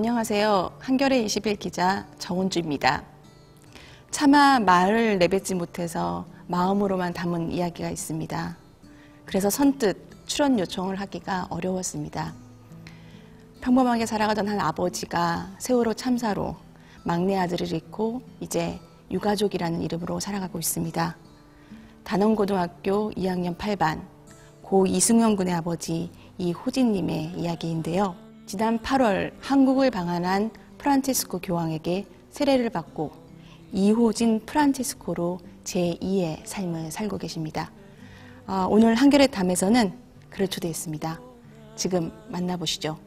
안녕하세요. 한겨레 21 기자 정은주입니다. 차마 말을 내뱉지 못해서 마음으로만 담은 이야기가 있습니다. 그래서 선뜻 출연 요청을 하기가 어려웠습니다. 평범하게 살아가던 한 아버지가 세월호 참사로 막내 아들을 잃고 이제 유가족이라는 이름으로 살아가고 있습니다. 단원고등학교 2학년 8반 고 이승현 군의 아버지 이호진님의 이야기인데요. 지난 8월 한국을 방한한 프란체스코 교황에게 세례를 받고 이호진 프란체스코로 제2의 삶을 살고 계십니다. 오늘 한겨레 담에서는 그를 초대했습니다. 지금 만나보시죠.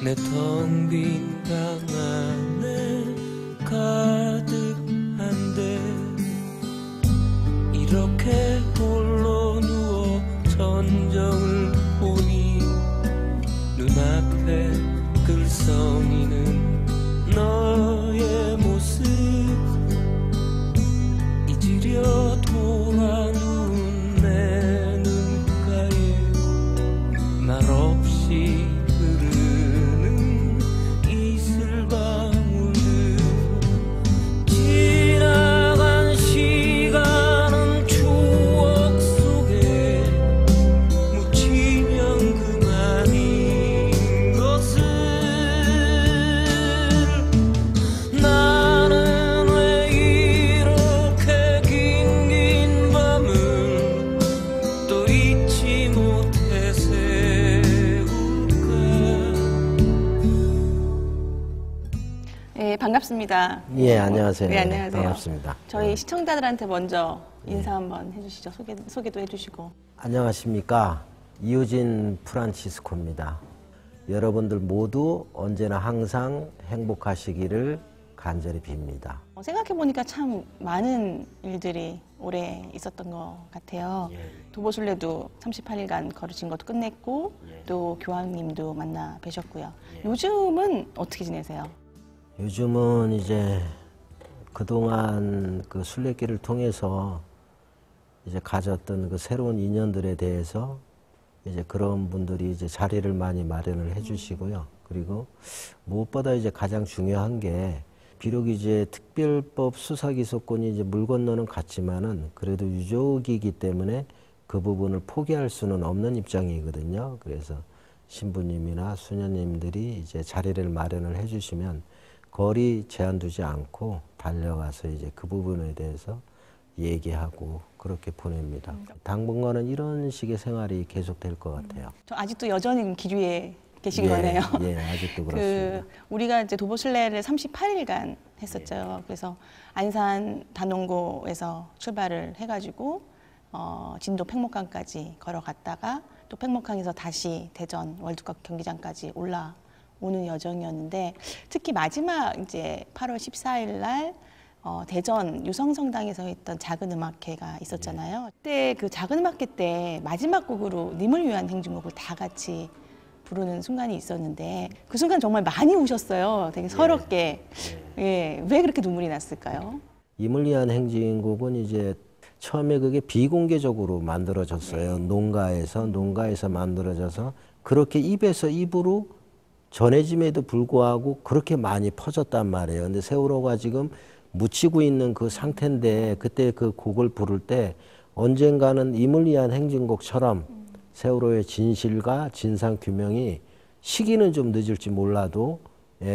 내 텅 빈 방 안에 가득한데 이렇게 홀로 누워 전정을 보니 눈앞에 글썽이는 너의 모습 잊으려 돌아 누운 내 눈가에 말없이 흐르는 이슬방울들 지나간 시간은 추억 속에 묻히면 그만인 것을 나는 왜 이렇게 긴 밤을 또 잊지 못해 새울까. 네, 반갑습니다. 예, 안녕하세요. 네, 안녕하세요. 반갑습니다. 저희 시청자들한테 먼저 인사 한번 해주시죠. 소개도 해주시고. 안녕하십니까. 이호진 프란치스코입니다. 여러분들 모두 언제나 항상 행복하시기를 간절히 빕니다. 생각해보니까 참 많은 일들이 올해 있었던 것 같아요. 도보순례도 38일간 걸으신 것도 끝냈고 또 교황님도 만나 뵈셨고요. 요즘은 어떻게 지내세요? 요즘은 이제 그동안 그 순례길을 통해서 이제 가졌던 그 새로운 인연들에 대해서 이제 그런 분들이 이제 자리를 많이 마련을 해 주시고요. 그리고 무엇보다 이제 가장 중요한 게 비록 이제 특별법 수사기소권이 이제 물 건너는 같지만은 그래도 유족이기 때문에 그 부분을 포기할 수는 없는 입장이거든요. 그래서 신부님이나 수녀님들이 이제 자리를 마련을 해 주시면 거리 제한 두지 않고 달려가서 이제 그 부분에 대해서 얘기하고 그렇게 보냅니다. 당분간은 이런 식의 생활이 계속될 것 같아요. 저 아직도 여전히 기류에 계신 거네요. 예, 아직도 그렇습니다. 우리가 이제 도보순례를 38일간 했었죠. 그래서 안산 단원고에서 출발을 해가지고 진도 팽목항까지 걸어갔다가 또 팽목항에서 다시 대전 월드컵 경기장까지 올라오는 여정이었는데 특히 마지막 이제 8월 14일 날 대전 유성성당에서 했던 작은 음악회가 있었잖아요. 그때 그 작은 음악회 때 마지막 곡으로 님을 위한 행진곡을 다 같이 부르는 순간이 있었는데 그 순간 정말 많이 우셨어요. 되게 서럽게. 예, 왜 그렇게 눈물이 났을까요? 님을 위한 행진곡은 이제 처음에 그게 비공개적으로 만들어졌어요. 농가에서 만들어져서 그렇게 입에서 입으로 전해짐에도 불구하고 그렇게 많이 퍼졌단 말이에요. 근데 세월호가 지금 묻히고 있는 그 상태인데 그때 그 곡을 부를 때 언젠가는 님을 위한 행진곡처럼 세월호의 진실과 진상 규명이 시기는 좀 늦을지 몰라도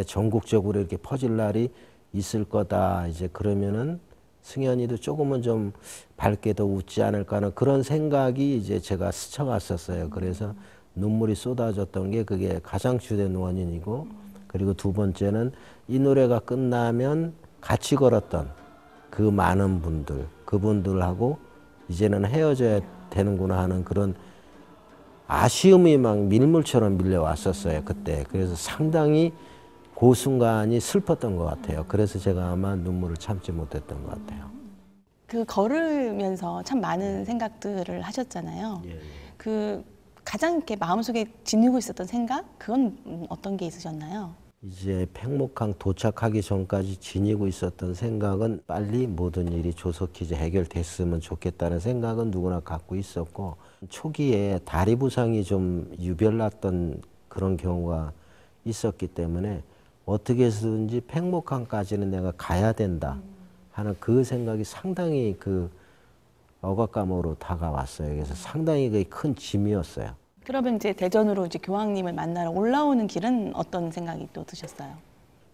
전국적으로 이렇게 퍼질 날이 있을 거다. 이제 그러면은 승현이도 조금은 좀 밝게 더 웃지 않을까 하는 그런 생각이 이제 제가 스쳐갔었어요. 그래서 눈물이 쏟아졌던 게 그게 가장 주된 원인이고 그리고 두 번째는 이 노래가 끝나면 같이 걸었던 그 많은 분들, 그분들하고 이제는 헤어져야 되는구나 하는 그런 아쉬움이 막 밀물처럼 밀려왔었어요, 그때. 그래서 상당히 그 순간이 슬펐던 것 같아요. 그래서 제가 아마 눈물을 참지 못했던 것 같아요. 그 걸으면서 참 많은 생각들을 하셨잖아요. 그 가장 이렇게 마음속에 지니고 있었던 생각? 그건 어떤 게 있으셨나요? 이제 팽목항 도착하기 전까지 지니고 있었던 생각은 빨리 모든 일이 조속히 이제 해결됐으면 좋겠다는 생각은 누구나 갖고 있었고 초기에 다리 부상이 좀 유별났던 그런 경우가 있었기 때문에 어떻게 해서든지 팽목항까지는 내가 가야 된다 하는 그 생각이 상당히 그 억압감으로 다가왔어요. 그래서 상당히 그게 큰 짐이었어요. 그러면 이제 대전으로 이제 교황님을 만나러 올라오는 길은 어떤 생각이 또 드셨어요?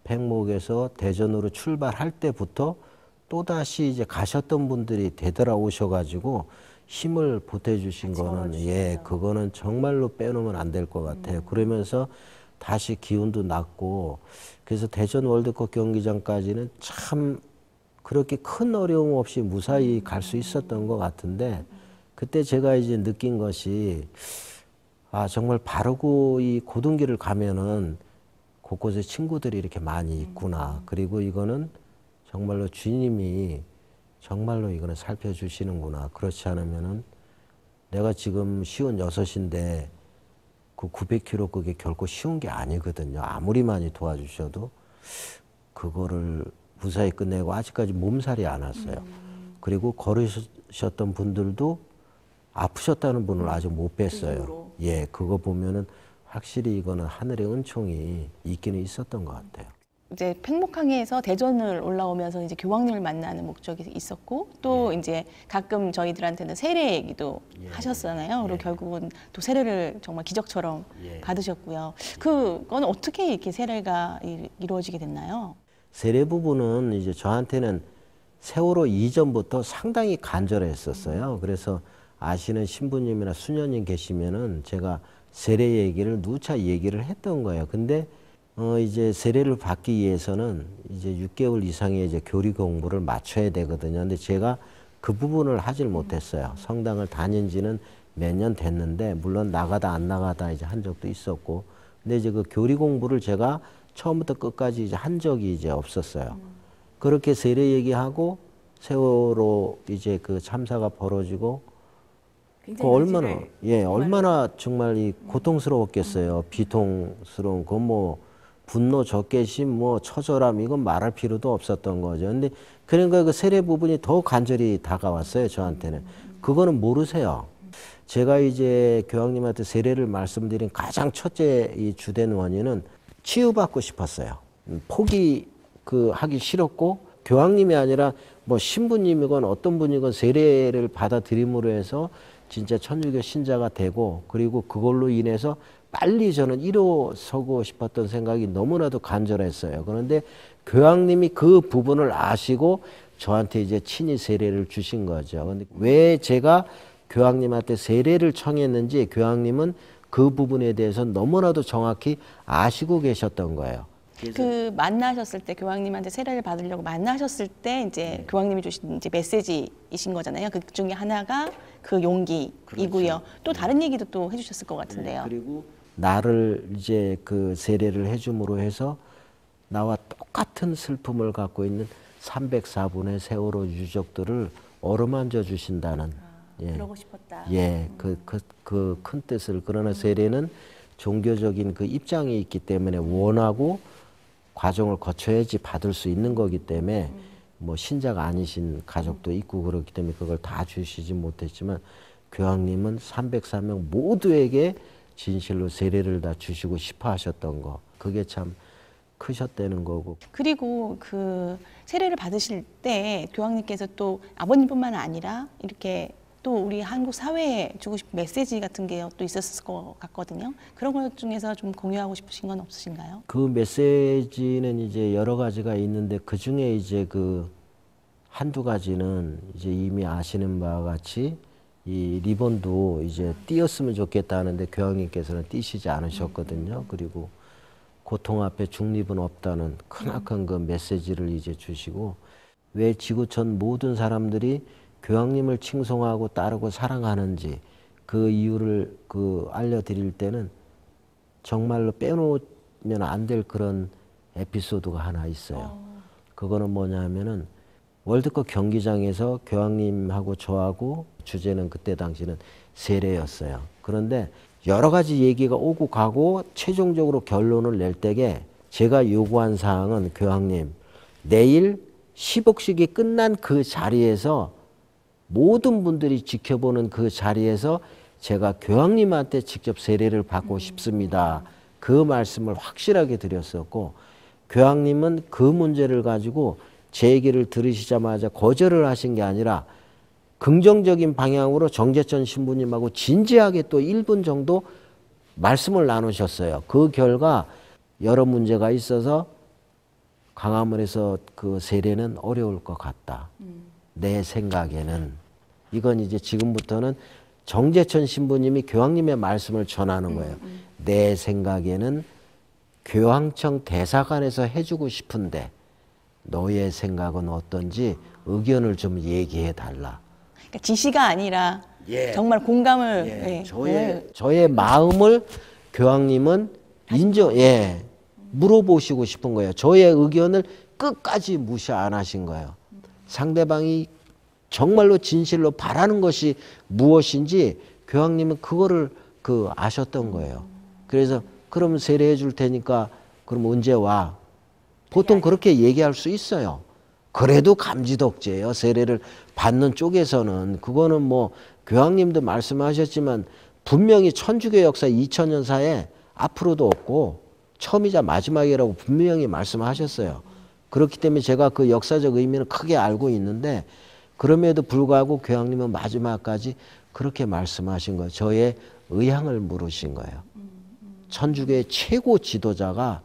팽목에서 대전으로 출발할 때부터 또다시 이제 가셨던 분들이 되돌아오셔가지고 힘을 보태주신 거는 예, 그거는 정말로 빼놓으면 안 될 것 같아요. 그러면서 다시 기운도 났고 그래서 대전 월드컵 경기장까지는 참 그렇게 큰 어려움 없이 무사히 갈 수 있었던 것 같은데 그때 제가 이제 느낀 것이 아 정말 바르고 이 고등길을 가면은 곳곳에 친구들이 이렇게 많이 있구나. 그리고 이거는 정말로 주님이 정말로 이거는 살펴주시는구나. 그렇지 않으면은 내가 지금 56인데 그 900kg 그게 결코 쉬운 게 아니거든요. 아무리 많이 도와주셔도 그거를 무사히 끝내고 아직까지 몸살이 안 왔어요. 그리고 걸으셨던 분들도 아프셨다는 분을 아직 못 뵀어요. 예, 그거 보면은 확실히 이거는 하늘의 은총이 있기는 있었던 것 같아요. 이제 팽목항에서 대전을 올라오면서 이제 교황님을 만나는 목적이 있었고 또 이제 가끔 저희들한테는 세례 얘기도 하셨잖아요. 그리고 결국은 또 세례를 정말 기적처럼 받으셨고요. 그건 어떻게 이렇게 세례가 이루어지게 됐나요? 세례 부분은 이제 저한테는 세월호 이전부터 상당히 간절했었어요. 그래서 아시는 신부님이나 수녀님 계시면은 제가 세례 얘기를 누차 얘기를 했던 거예요. 근데 이제 세례를 받기 위해서는 이제 6개월 이상의 이제 교리 공부를 마쳐야 되거든요. 근데 제가 그 부분을 하질 못했어요. 성당을 다닌 지는 몇 년 됐는데 물론 나가다 안 나가다 이제 한 적도 있었고 근데 이제 그 교리 공부를 제가 처음부터 끝까지 이제 한 적이 이제 없었어요. 그렇게 세례 얘기하고 세월호 이제 그 참사가 벌어지고 그 얼마나 얼마나 정말 이 고통스러웠겠어요. 비통스러운 거 뭐 분노, 적개심, 뭐 처절함 이건 말할 필요도 없었던 거죠. 근데 그러니까 그 세례 부분이 더 간절히 다가왔어요. 저한테는. 그거는 모르세요. 제가 이제 교황님한테 세례를 말씀드린 가장 첫째 이 주된 원인은 치유받고 싶었어요. 포기 하기 싫었고 교황님이 아니라 뭐 신부님이건 어떤 분이건 세례를 받아들임으로 해서 진짜 천주교 신자가 되고 그리고 그걸로 인해서 빨리 저는 일어서고 싶었던 생각이 너무나도 간절했어요. 그런데 교황님이 그 부분을 아시고 저한테 이제 친히 세례를 주신 거죠. 근데 왜 제가 교황님한테 세례를 청했는지 교황님은 그 부분에 대해서 너무나도 정확히 아시고 계셨던 거예요. 그 만나셨을 때 교황님한테 세례를 받으려고 만나셨을 때 이제 교황님이 주신 이제 메시지이신 거잖아요. 그 중에 하나가 그 용기이고요. 그렇죠. 또 다른 얘기도 또 해주셨을 것 같은데요. 그리고 나를 이제 그 세례를 해줌으로 해서 나와 똑같은 슬픔을 갖고 있는 304분의 세월호 유족들을 어루만져 주신다는. 그러고 싶었다. 예, 그 큰 뜻을. 그러나 세례는 종교적인 그 입장이 있기 때문에 원하고 과정을 거쳐야지 받을 수 있는 거기 때문에 뭐 신자가 아니신 가족도 있고 그렇기 때문에 그걸 다 주시지 못했지만 교황님은 304명 모두에게 진실로 세례를 다 주시고 싶어 하셨던 거. 그게 참 크셨다는 거고. 그리고 그 세례를 받으실 때 교황님께서 또 아버님뿐만 아니라 이렇게 또 우리 한국 사회에 주고 싶은 메시지 같은 게 또 있었을 것 같거든요. 그런 것 중에서 좀 공유하고 싶으신 건 없으신가요? 그 메시지는 이제 여러 가지가 있는데 그 중에 이제 그 한두 가지는 이제 이미 아시는 바와 같이 이 리본도 이제 띄었으면 좋겠다 하는데 교황님께서는 띄시지 않으셨거든요. 그리고 고통 앞에 중립은 없다는 크나큰 그 메시지를 이제 주시고 왜 지구촌 모든 사람들이 교황님을 칭송하고 따르고 사랑하는지 그 이유를 알려드릴 때는 정말로 빼놓으면 안 될 그런 에피소드가 하나 있어요. 그거는 뭐냐면은 월드컵 경기장에서 교황님하고 저하고 주제는 그때 당시는 세례였어요. 그런데 여러 가지 얘기가 오고 가고 최종적으로 결론을 낼 때에 제가 요구한 사항은 교황님 내일 시복식이 끝난 그 자리에서 모든 분들이 지켜보는 그 자리에서 제가 교황님한테 직접 세례를 받고 싶습니다. 그 말씀을 확실하게 드렸었고, 교황님은 그 문제를 가지고 제 얘기를 들으시자마자 거절을 하신 게 아니라 긍정적인 방향으로 정재천 신부님하고 진지하게 또 1분 정도 말씀을 나누셨어요. 그 결과 여러 문제가 있어서 광화문에서 그 세례는 어려울 것 같다. 내 생각에는. 이건 이제 지금부터는 정재천 신부님이 교황님의 말씀을 전하는 거예요. 내 생각에는 교황청 대사관에서 해주고 싶은데 너의 생각은 어떤지 의견을 좀 얘기해 달라. 그러니까 지시가 아니라 예. 정말 공감을 예. 저의 마음을 교황님은 물어보시고 싶은 거예요. 저의 의견을 끝까지 무시 안 하신 거예요. 상대방이 정말로 진실로 바라는 것이 무엇인지 교황님은 그거를 아셨던 거예요. 그래서 그럼 세례해 줄 테니까 그럼 언제 와? 보통 그렇게 얘기할 수 있어요. 그래도 감지덕지예요. 세례를 받는 쪽에서는. 그거는 뭐 교황님도 말씀하셨지만 분명히 천주교 역사 2000년사에 앞으로도 없고 처음이자 마지막이라고 분명히 말씀하셨어요. 그렇기 때문에 제가 그 역사적 의미는 크게 알고 있는데 그럼에도 불구하고 교황님은 마지막까지 그렇게 말씀하신 거예요. 저의 의향을 물으신 거예요. 천주교의 최고 지도자가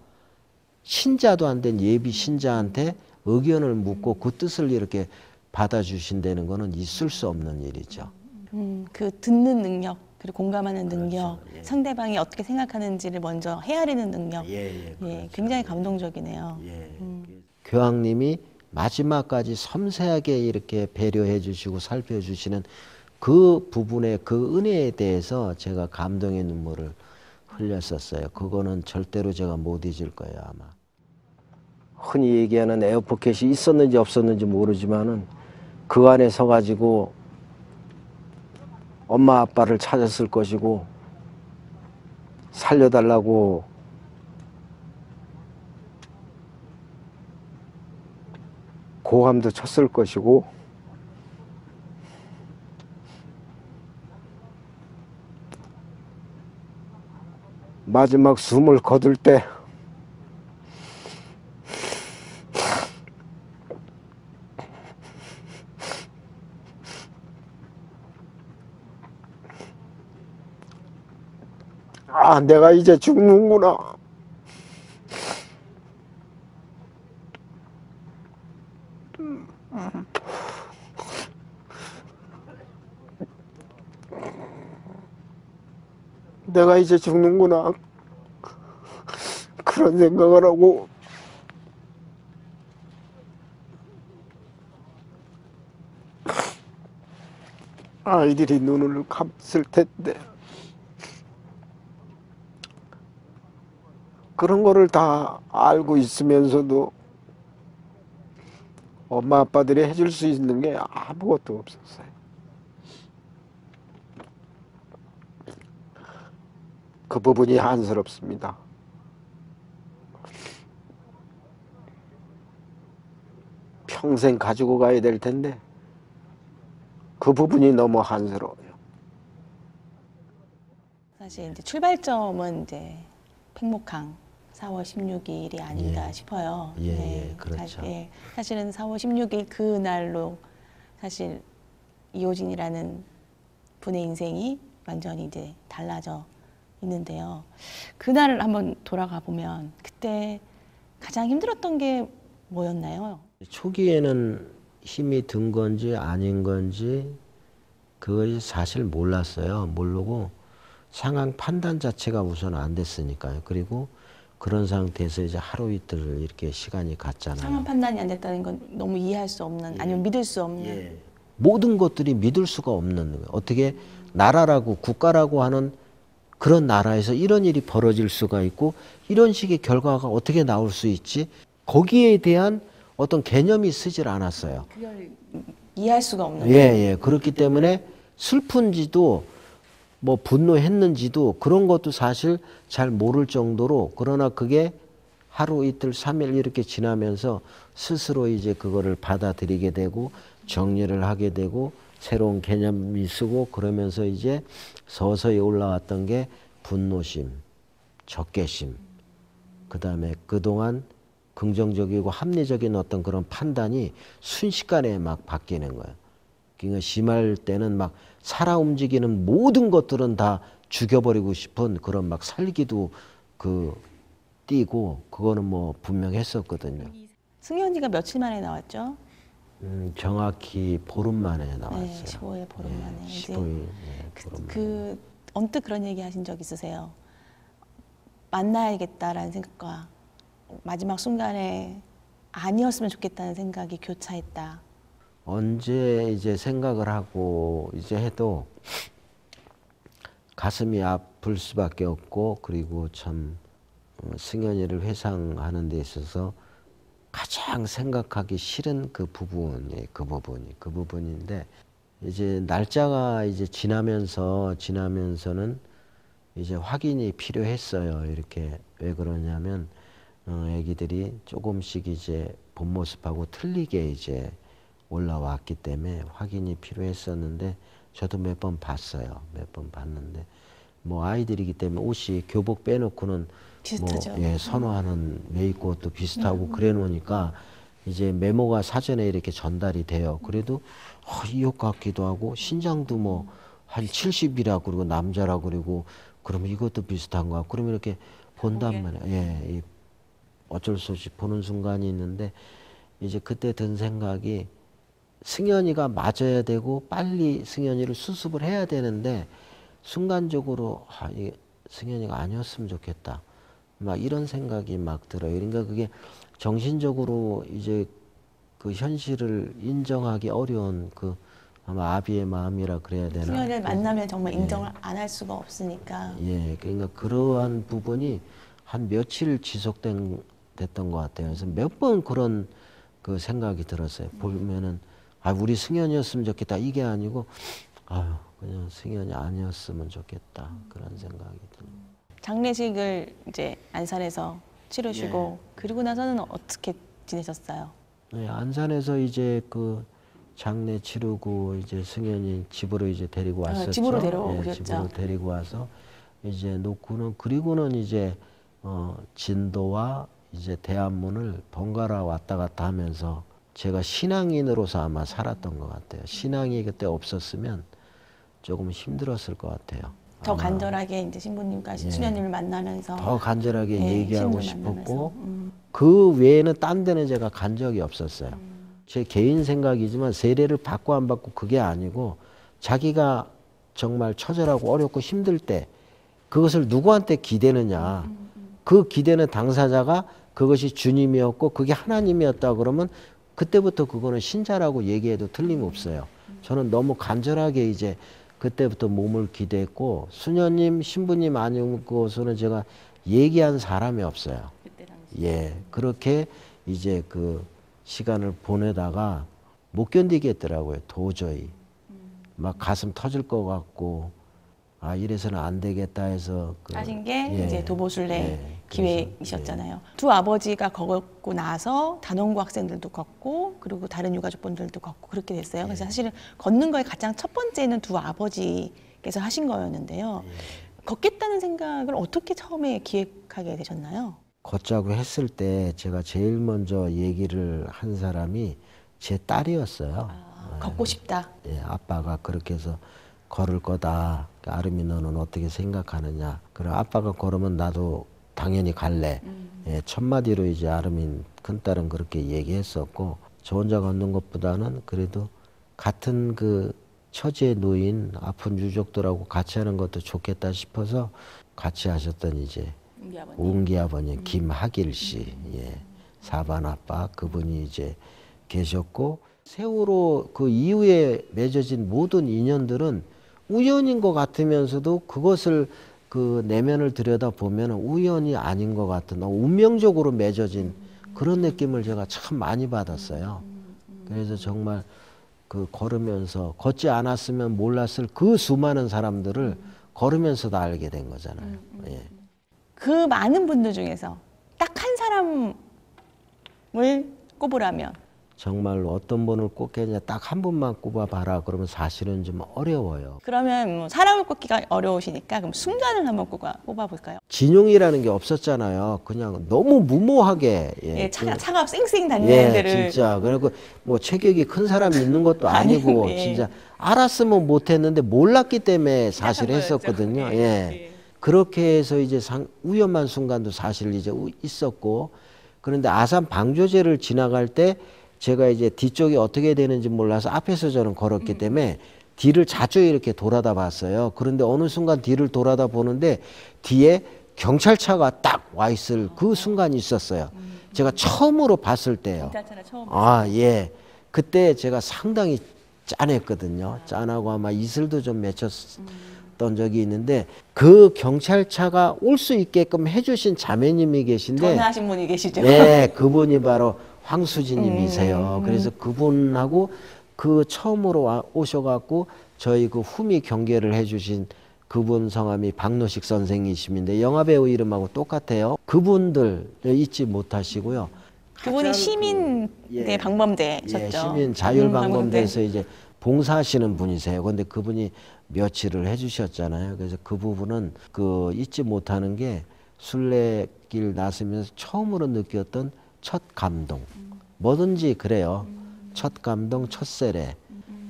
신자도 안 된 예비 신자한테 의견을 묻고 그 뜻을 이렇게 받아주신다는 것은 있을 수 없는 일이죠. 그 듣는 능력, 그리고 공감하는 능력, 그렇죠. 예. 상대방이 어떻게 생각하는지를 먼저 헤아리는 능력, 그렇죠. 굉장히 감동적이네요. 교황님이 마지막까지 섬세하게 이렇게 배려해 주시고 살펴주시는 그 부분의 그 은혜에 대해서 제가 감동의 눈물을 흘렸었어요. 그거는 절대로 제가 못 잊을 거예요, 아마. 흔히 얘기하는 에어포켓이 있었는지 없었는지 모르지만은 그 안에 서가지고 엄마 아빠를 찾았을 것이고 살려달라고 고함도 쳤을 것이고 마지막 숨을 거둘 때 아, 내가 이제 죽는구나. 내가 이제 죽는구나. 그런 생각을 하고 아이들이 눈을 감았을 텐데 그런 거를 다 알고 있으면서도 엄마 아빠들이 해줄 수 있는 게 아무것도 없었어요. 그 부분이 한스럽습니다. 평생 가지고 가야 될 텐데 그 부분이 너무 한스러워요. 사실 이제 출발점은 이제 팽목항 4월 16일이 아닌가 싶어요. 그렇죠. 사실은 4월 16일 그 날로 사실 이호진이라는 분의 인생이 완전히 이제 달라져 있는데요. 그날을 한번 돌아가 보면 그때 가장 힘들었던 게 뭐였나요? 초기에는 힘이 든 건지 아닌 건지 그것이 사실 몰랐어요. 모르고 상황 판단 자체가 우선 안 됐으니까요. 그리고 그런 상태에서 이제 하루 이틀 이렇게 시간이 갔잖아요. 상황 판단이 안 됐다는 건 너무 이해할 수 없는, 아니면 믿을 수 없는. 모든 것들이 믿을 수가 없는 거예요. 어떻게 나라라고 국가라고 하는 그런 나라에서 이런 일이 벌어질 수가 있고 이런 식의 결과가 어떻게 나올 수 있지? 거기에 대한 어떤 개념이 쓰질 않았어요. 그걸 이해할 수가 없는. 그렇기 때문에 슬픈지도 뭐 분노했는지도 그런 것도 사실 잘 모를 정도로, 그러나 그게 하루 이틀 3일 이렇게 지나면서 스스로 이제 그거를 받아들이게 되고 정리를 하게 되고 새로운 개념이 쓰고 그러면서 이제 서서히 올라왔던 게 분노심, 적개심, 그다음에 그동안 긍정적이고 합리적인 어떤 그런 판단이 순식간에 막 바뀌는 거예요. 그러니까 심할 때는 막 살아 움직이는 모든 것들은 다 죽여버리고 싶은 그런 막 살기도 띄고 그거는 뭐 분명했었거든요. 승현이가 며칠 만에 나왔죠? 정확히 보름 만에 네, 나왔어요. 15일 보름 만에. 이제 15일 보름 만에. 언뜻 그런 얘기 하신 적 있으세요? 만나야겠다라는 생각과 마지막 순간에 아니었으면 좋겠다는 생각이 교차했다. 언제 이제 생각을 하고 이제 해도 가슴이 아플 수밖에 없고, 그리고 참 승현이를 회상하는 데 있어서 가장 생각하기 싫은 그 부분인데, 이제 날짜가 이제 지나면서는 이제 확인이 필요했어요. 이렇게 왜 그러냐면 애기들이 조금씩 이제 본 모습하고 틀리게 이제 올라왔기 때문에 확인이 필요했었는데, 저도 몇 번 봤어요. 몇 번 봤는데 뭐 아이들이기 때문에 옷이 교복 빼놓고는 비슷하죠. 뭐 예, 선호하는 메이크업도 비슷하고 그래 놓으니까 이제 메모가 사전에 이렇게 전달이 돼요. 그래도 이 옷 같기도 하고, 신장도 뭐 한 70이라 그러고 남자라 그러고, 그러면 이것도 비슷한 거 같고, 그러면 이렇게 본단 말이에요. 예, 어쩔 수 없이 보는 순간이 있는데, 이제 그때 든 생각이 승현이가 맞아야 되고 빨리 승현이를 수습을 해야 되는데, 순간적으로 이 승현이가 아니었으면 좋겠다, 막 이런 생각이 막 들어요. 그러니까 그게 정신적으로 이제 그 현실을 인정하기 어려운 아마 아비의 마음이라 그래야 되나. 승현이를 만나면 정말 인정을 안 할 수가 없으니까. 예, 그러니까 그러한 부분이 한 며칠 됐던 것 같아요. 그래서 몇 번 그런 그 생각이 들었어요. 보면은 우리 승현이었으면 좋겠다, 이게 아니고 그냥 승현이 아니었으면 좋겠다, 그런 생각이 들어요. 장례식을 이제 안산에서 치르시고 그리고 나서는 어떻게 지내셨어요? 네, 안산에서 이제 그 장례 치르고 이제 승현이 집으로 이제 데리고 왔었죠. 집으로 데려오셨죠. 예, 집으로 데리고 와서 이제 놓고는, 그리고는 이제 진도와 이제 대한문을 번갈아 왔다 갔다 하면서 제가 신앙인으로서 아마 살았던 것 같아요. 신앙이 그때 없었으면 조금 힘들었을 것 같아요. 더 간절하게 이제 신부님과 수녀님을 만나면서 더 간절하게 예, 얘기하고 신부를 싶었고, 만나면서. 그 외에는 딴 데는 제가 간 적이 없었어요. 제 개인 생각이지만 세례를 받고 안 받고 그게 아니고, 자기가 정말 처절하고 어렵고 힘들 때 그것을 누구한테 기대느냐, 그 기대는 당사자가 그것이 주님이었고 그게 하나님이었다 그러면 그때부터 그거는 신자라고 얘기해도 틀림없어요. 저는 너무 간절하게 이제 그때부터 몸을 기대했고, 수녀님, 신부님 아니고서는 제가 얘기한 사람이 없어요. 예, 그렇게 이제 그 시간을 보내다가 못 견디겠더라고요. 도저히 막 가슴 터질 것 같고, 이래서는 안 되겠다 해서 하신 게 이제 도보순례 예, 기획이셨잖아요. 두 아버지가 걷고 나서 단원고 학생들도 걷고, 그리고 다른 유가족분들도 걷고 그렇게 됐어요. 그래서 사실은 걷는 거에 가장 첫 번째는 두 아버지께서 하신 거였는데요. 걷겠다는 생각을 어떻게 처음에 기획하게 되셨나요? 걷자고 했을 때 제가 제일 먼저 얘기를 한 사람이 제 딸이었어요. 걷고 싶다. 예, 아빠가 그렇게 해서 걸을 거다. 아름이 너는 어떻게 생각하느냐. 그래, 아빠가 걸으면 나도 당연히 갈래. 예, 첫마디로 이제 아름인 큰딸은 그렇게 얘기했었고, 저 혼자 걷는 것보다는 그래도 같은 그 처지에 놓인 아픈 유족들하고 같이 하는 것도 좋겠다 싶어서 같이 하셨던 이제 웅기 아버님 김학일 씨, 예, 사반 아빠, 그분이 이제 계셨고, 세월호 그 이후에 맺어진 모든 인연들은 우연인 것 같으면서도 그것을 그 내면을 들여다 보면 우연이 아닌 것 같은 운명적으로 맺어진 그런 느낌을 제가 참 많이 받았어요. 그래서 정말 그 걸으면서, 걷지 않았으면 몰랐을 그 수많은 사람들을 걸으면서도 알게 된 거잖아요. 예. 그 많은 분들 중에서 딱 한 사람을 꼽으라면 정말로 어떤 분을 꼽겠냐 딱 한 분만 꼽아봐라 그러면 사실은 좀 어려워요. 그러면 뭐 사람을 꼽기가 어려우시니까 그럼 순간을 한번 꼽아볼까요? 진용이라는 게 없었잖아요. 그냥 너무 무모하게 예, 차가 쌩쌩 다니는 예, 애들을 진짜. 그리고 뭐 체격이 큰 사람이 있는 것도 아니고 아니고, 예. 진짜 알았으면 못했는데 몰랐기 때문에 사실 거였죠. 했었거든요. 예, 예. 예. 그렇게 해서 이제 위험한 순간도 사실 이제 있었고 그런데 아산 방조제를 지나갈 때 제가 이제 뒤쪽이 어떻게 되는지 몰라서 앞에서 저는 걸었기 때문에 뒤를 자주 이렇게 돌아다 봤어요. 그런데 어느 순간 뒤를 돌아다 보는데 뒤에 경찰차가 딱 와 있을 그 순간이 있었어요. 제가 처음으로 봤을 때요. 경찰차를 처음 아, 예. 그때 제가 상당히 짠했거든요. 짠하고 아마 이슬도 좀 맺혔던 적이 있는데 그 경찰차가 올 수 있게끔 해주신 자매님이 계신데 전화하신 분이 계시죠? 네, 그분이 바로 황수진님이세요. 그래서 그분하고 그 처음으로 오셔갖고 저희 그 후미 경계를 해주신 그분 성함이 박노식 선생이심인데 영화배우 이름하고 똑같아요. 그분들 잊지 못하시고요. 그분이 시민 네, 방범대셨죠. 예, 시민 자율방범대에서 이제 봉사하시는 분이세요. 근데 그분이 며칠을 해주셨잖아요. 그래서 그 부분은 그 잊지 못하는 게 순례길 나서면서 처음으로 느꼈던 첫 감동. 뭐든지 그래요. 첫 감동, 첫 세례.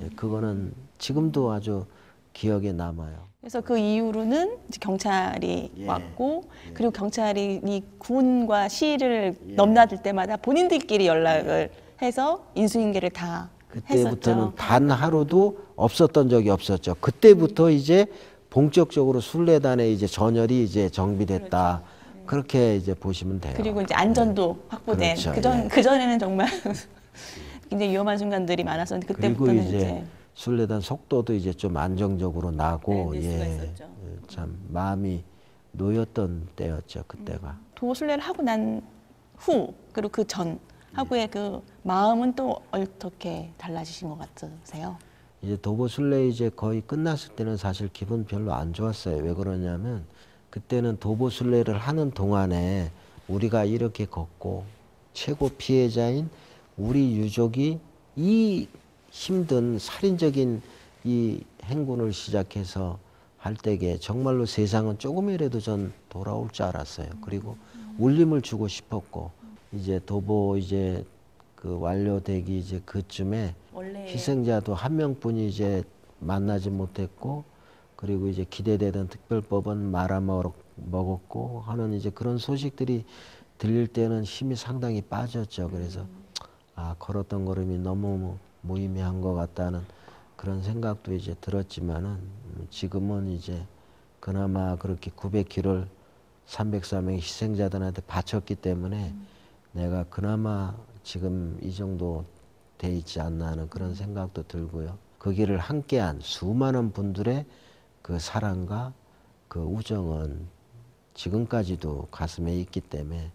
예, 그거는 지금도 아주 기억에 남아요. 그래서 그 이후로는 이제 경찰이 예. 왔고 그리고 경찰이 이 군과 시를 넘나들 때마다 본인들끼리 연락을 해서 인수인계를 다 그때부터는 했었죠. 단 하루도 없었던 적이 없었죠. 그때부터 이제 본격적으로 순례단의 이제 전열이 이제 정비됐다. 그렇게 이제 보시면 돼요. 그리고 이제 안전도 확보된 그렇죠. 그전에는 정말 굉장히 위험한 순간들이 많았었는데 그리고 그때부터는 이제 순례단 속도도 이제 좀 안정적으로 나고 네, 늘 수가 있었죠. 참 마음이 놓였던 때였죠. 그때가. 도보 순례를 하고 난 후 그리고 그 전 하고의 그 마음은 또 어떻게 달라지신 것 같으세요? 이제 도보 순례 이제 거의 끝났을 때는 사실 기분 별로 안 좋았어요. 왜 그러냐면 그때는 도보 순례를 하는 동안에 우리가 이렇게 걷고 최고 피해자인 우리 유족이 이 힘든 살인적인 이 행군을 시작해서 할 때에 정말로 세상은 조금이라도 전 돌아올 줄 알았어요. 그리고 울림을 주고 싶었고 이제 도보 이제 그 완료되기 이제 그쯤에 희생자도 한 명뿐이 이제 만나지 못했고 그리고 이제 기대되던 특별법은 말아먹었고 하는 이제 그런 소식들이 들릴 때는 힘이 상당히 빠졌죠. 그래서 아 걸었던 걸음이 너무 무의미한 것 같다는 그런 생각도 이제 들었지만은 지금은 이제 그나마 그렇게 900km를 304명의 희생자들한테 바쳤기 때문에 내가 그나마 지금 이 정도 돼 있지 않나 하는 그런 생각도 들고요. 그 길을 함께한 수많은 분들의 그 사랑과 그 우정은 지금까지도 가슴에 있기 때문에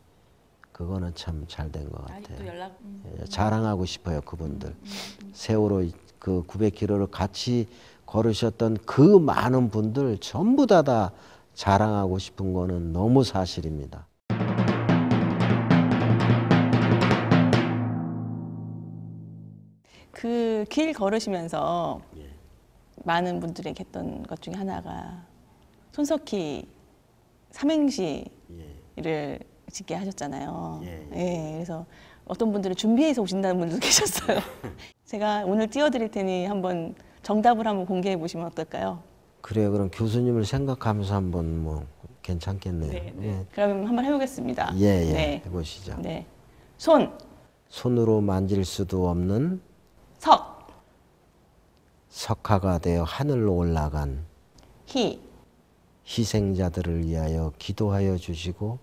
그거는 참 잘 된 것 같아요. 예, 자랑하고 싶어요, 그분들. 세월호 그 900km를 같이 걸으셨던 그 많은 분들 전부 다 자랑하고 싶은 거는 너무 사실입니다. 그 길 걸으시면서 많은 분들에게 했던 것 중에 하나가 손석희 삼행시를 짓게 하셨잖아요. 예, 그래서 어떤 분들은 준비해서 오신다는 분들도 계셨어요. 제가 오늘 띄워드릴 테니 한번 정답을 한번 공개해 보시면 어떨까요? 그래요. 그럼 교수님을 생각하면서 한번 뭐 괜찮겠네요. 네, 네. 예. 그럼 한번 해보겠습니다. 예, 예. 네. 해보시죠. 네. 손, 손으로 만질 수도 없는 석, 석화가 되어 하늘로 올라간 희, 희생자들을 위하여 기도하여 주시고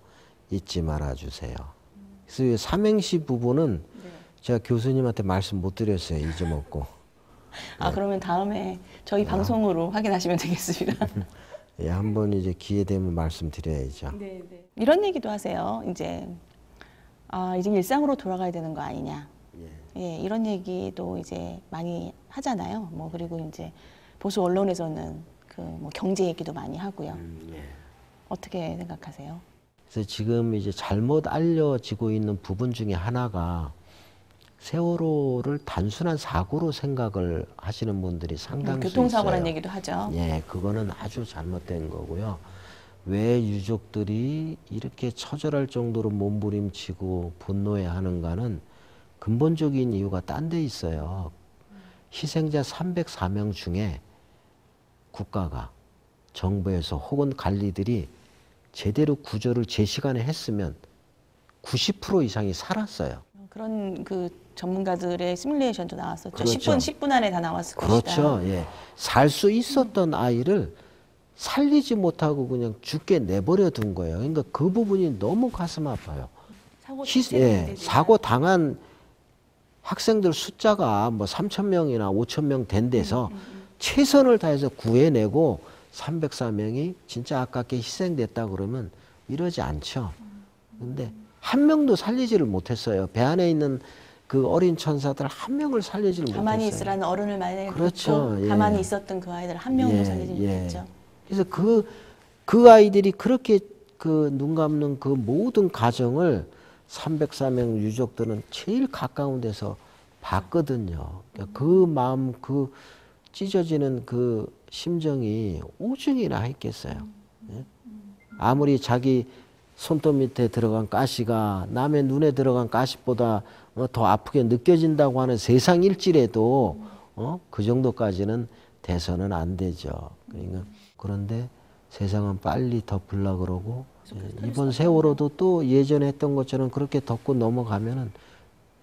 잊지 말아 주세요. 그래서 이 삼행시 부분은 제가 교수님한테 말씀 못 드렸어요. 잊어먹고. 아 그러면 다음에 저희 방송으로 확인하시면 되겠습니다. 예, 한번 이제 기회 되면 말씀드려야죠. 네, 네. 이런 얘기도 하세요. 이제 이제 일상으로 돌아가야 되는 거 아니냐. 예, 이런 얘기도 이제 많이 하잖아요. 뭐 그리고 이제 보수 언론에서는 그 뭐 경제 얘기도 많이 하고요. 어떻게 생각하세요? 그래서 지금 이제 잘못 알려지고 있는 부분 중에 하나가 세월호를 단순한 사고로 생각을 하시는 분들이 상당히 교통사고라는 있어요. 얘기도 하죠. 예, 그거는 아주 잘못된 거고요. 왜 유족들이 이렇게 처절할 정도로 몸부림치고 분노해하는가는 근본적인 이유가 딴 데 있어요. 희생자 304명 중에 국가가, 정부에서 혹은 관리들이 제대로 구조를 제 시간에 했으면 90% 이상이 살았어요. 그런 그 전문가들의 시뮬레이션도 나왔었죠. 그렇죠. 10분 안에 다 나왔을 그렇죠. 것이다. 예. 살 수 있었던 아이를 살리지 못하고 그냥 죽게 내버려 둔 거예요. 그러니까 그 부분이 너무 가슴 아파요. 사고 당한 학생들 숫자가 뭐 3,000명이나 5,000명 된 데서 최선을 다해서 구해내고 304명이 진짜 아깝게 희생됐다 그러면 이러지 않죠. 근데 한 명도 살리지를 못했어요. 배 안에 있는 그 어린 천사들 한 명을 살리지를 못했어요. 가만히 있으라는 어른을 만약에 그렇죠. 듣고 예. 가만히 있었던 그 아이들 한 명도 예, 살리지 예. 못했죠. 그래서 그 아이들이 그렇게 그 눈 감는 그 모든 가정을 304명 유족들은 제일 가까운 데서 봤거든요. 그러니까 그 마음, 그 찢어지는 그 심정이 오중이나 했겠어요. 예? 아무리 자기 손톱 밑에 들어간 가시가 남의 눈에 들어간 가시보다 더 아프게 느껴진다고 하는 세상 일지라도 그 정도까지는 돼서는 안 되죠. 그러니까 그런데 세상은 빨리 덮으려 그러고 이번 세월호도 또 예전에 했던 것처럼 그렇게 덮고 넘어가면은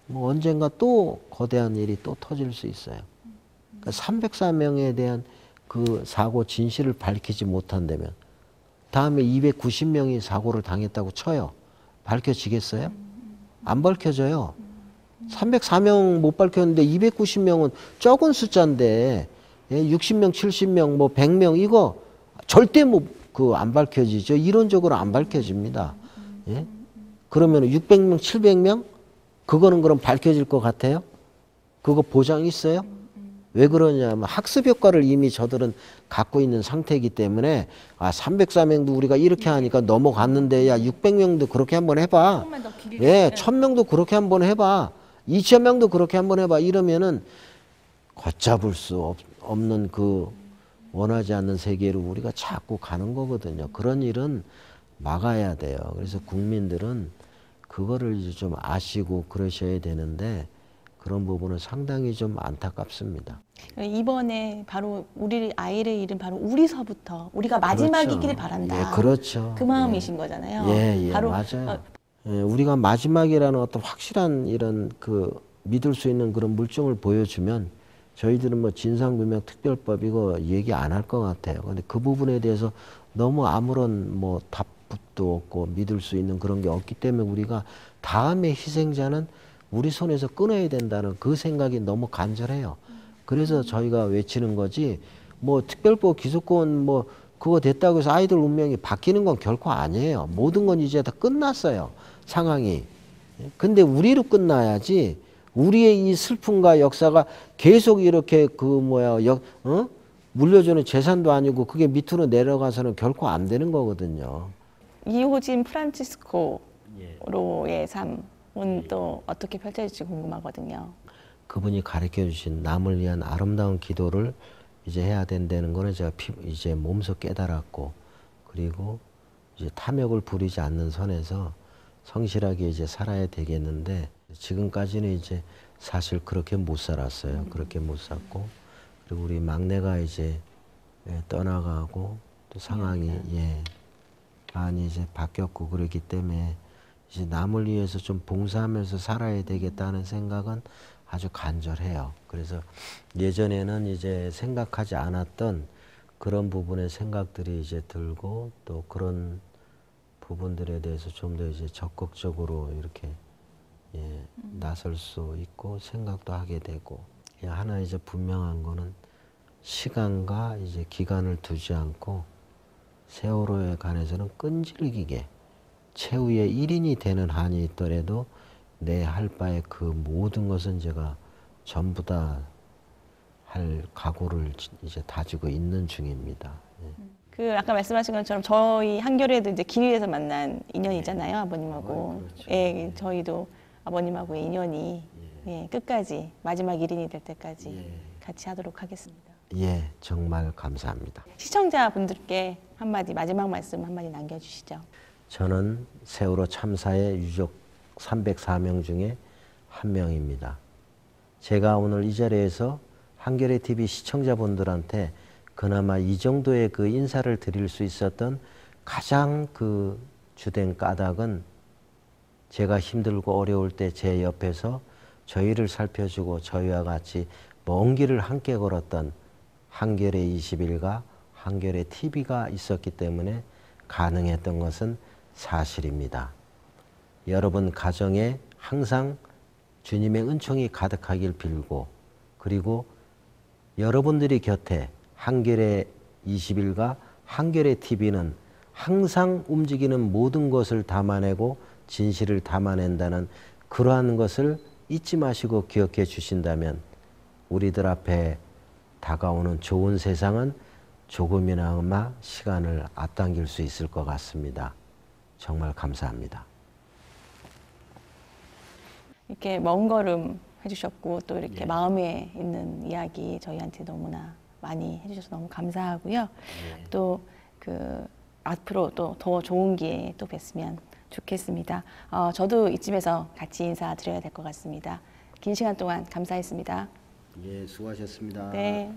뭐 언젠가 또 거대한 일이 또 터질 수 있어요. 그러니까 304명에 대한 그 사고 진실을 밝히지 못한다면 다음에 290명이 사고를 당했다고 쳐요. 밝혀지겠어요? 안 밝혀져요. 304명 못 밝혔는데 290명은 적은 숫자인데 60명, 70명, 뭐 100명 이거 절대 안 밝혀지죠. 이론적으로 안 밝혀집니다. 예? 그러면 600명, 700명? 그거는 그럼 밝혀질 것 같아요? 그거 보장 있어요? 왜 그러냐면 학습 효과를 이미 저들은 갖고 있는 상태이기 때문에 304명도 우리가 이렇게 하니까 넘어갔는데 야 600명도 그렇게 한번 해봐. 예, 1000명도 그렇게 한번 해봐. 2000명도 그렇게 한번 해봐. 이러면은 걷잡을 수 없는 그 원하지 않는 세계로 우리가 자꾸 가는 거거든요. 그런 일은 막아야 돼요. 그래서 국민들은 그거를 이제 좀 아시고 그러셔야 되는데 그런 부분은 상당히 좀 안타깝습니다. 이번에 바로 우리 아이를 잃은 바로 우리서부터 우리가 마지막이길 그렇죠. 바란다. 예, 그렇죠. 그 마음이신 거잖아요. 예, 바로 맞아요. 예, 우리가 마지막이라는 어떤 확실한 이런 그 믿을 수 있는 그런 물증을 보여주면 저희들은 뭐 진상규명 특별법 이거 얘기 안 할 것 같아요. 근데 그 부분에 대해서 너무 아무런 뭐 답도 없고 믿을 수 있는 그런 게 없기 때문에 우리가 다음의 희생자는 우리 손에서 끊어야 된다는 그 생각이 너무 간절해요. 그래서 저희가 외치는 거지 뭐 특별법 기소권 뭐 그거 됐다고 해서 아이들 운명이 바뀌는 건 결코 아니에요. 모든 건 이제 다 끝났어요. 상황이. 근데 우리로 끝나야지 우리의 이 슬픔과 역사가 계속 이렇게 물려주는 재산도 아니고 그게 밑으로 내려가서는 결코 안 되는 거거든요. 이호진 프란치스코로의 삶은 또 어떻게 펼쳐질지 궁금하거든요. 그분이 가르쳐 주신 남을 위한 아름다운 기도를 이제 해야 된다는 거는 제가 이제 몸소 깨달았고 그리고 이제 탐욕을 부리지 않는 선에서 성실하게 이제 살아야 되겠는데 지금까지는 이제 사실 그렇게 못 살았어요. 그렇게 못 살고 그리고 우리 막내가 이제 떠나가고 또 상황이 많이 이제 바뀌었고 그렇기 때문에 이제 남을 위해서 좀 봉사하면서 살아야 되겠다는 생각은 아주 간절해요. 그래서 예전에는 이제 생각하지 않았던 그런 부분의 생각들이 이제 들고 또 그런 부분들에 대해서 좀 더 이제 적극적으로 이렇게 나설 수 있고 생각도 하게 되고 하나 이제 분명한 거는 시간과 이제 기간을 두지 않고 세월호에 관해서는 끈질기게 최후의 1인이 되는 한이 있더라도 내 할 바에 그 모든 것은 제가 전부 다 할 각오를 이제 다지고 있는 중입니다. 그 아까 말씀하신 것처럼 저희 한겨레도 이제 길에서 만난 인연이잖아요, 아버님하고. 그렇죠. 예, 저희도 아버님하고의 인연이 예, 끝까지 마지막 1인이 될 때까지 예. 같이 하도록 하겠습니다. 예, 정말 감사합니다. 시청자분들께 한마디 마지막 말씀 한마디 남겨주시죠. 저는 세월호 참사의 유족 304명 중에 한 명입니다. 제가 오늘 이 자리에서 한겨레 TV 시청자분들한테 그나마 이 정도의 그 인사를 드릴 수 있었던 가장 그 주된 까닭은 제가 힘들고 어려울 때 제 옆에서 저희를 살펴주고 저희와 같이 먼 길을 함께 걸었던 한겨레 21과 한겨레 TV가 있었기 때문에 가능했던 것은 사실입니다. 여러분 가정에 항상 주님의 은총이 가득하길 빌고, 그리고 여러분들이 곁에 한겨레 21과 한겨레 TV는 항상 움직이는 모든 것을 담아내고 진실을 담아낸다는 그러한 것을 잊지 마시고 기억해 주신다면 우리들 앞에 다가오는 좋은 세상은 조금이나마 시간을 앞당길 수 있을 것 같습니다. 정말 감사합니다. 이렇게 먼 걸음 해주셨고 또 이렇게 마음에 있는 이야기 저희한테 너무나 많이 해주셔서 너무 감사하고요. 또 그 앞으로 또 더 좋은 기회에 또 뵀으면 좋겠습니다. 저도 이쯤에서 같이 인사드려야 될 것 같습니다. 긴 시간 동안 감사했습니다. 예, 수고하셨습니다. 네.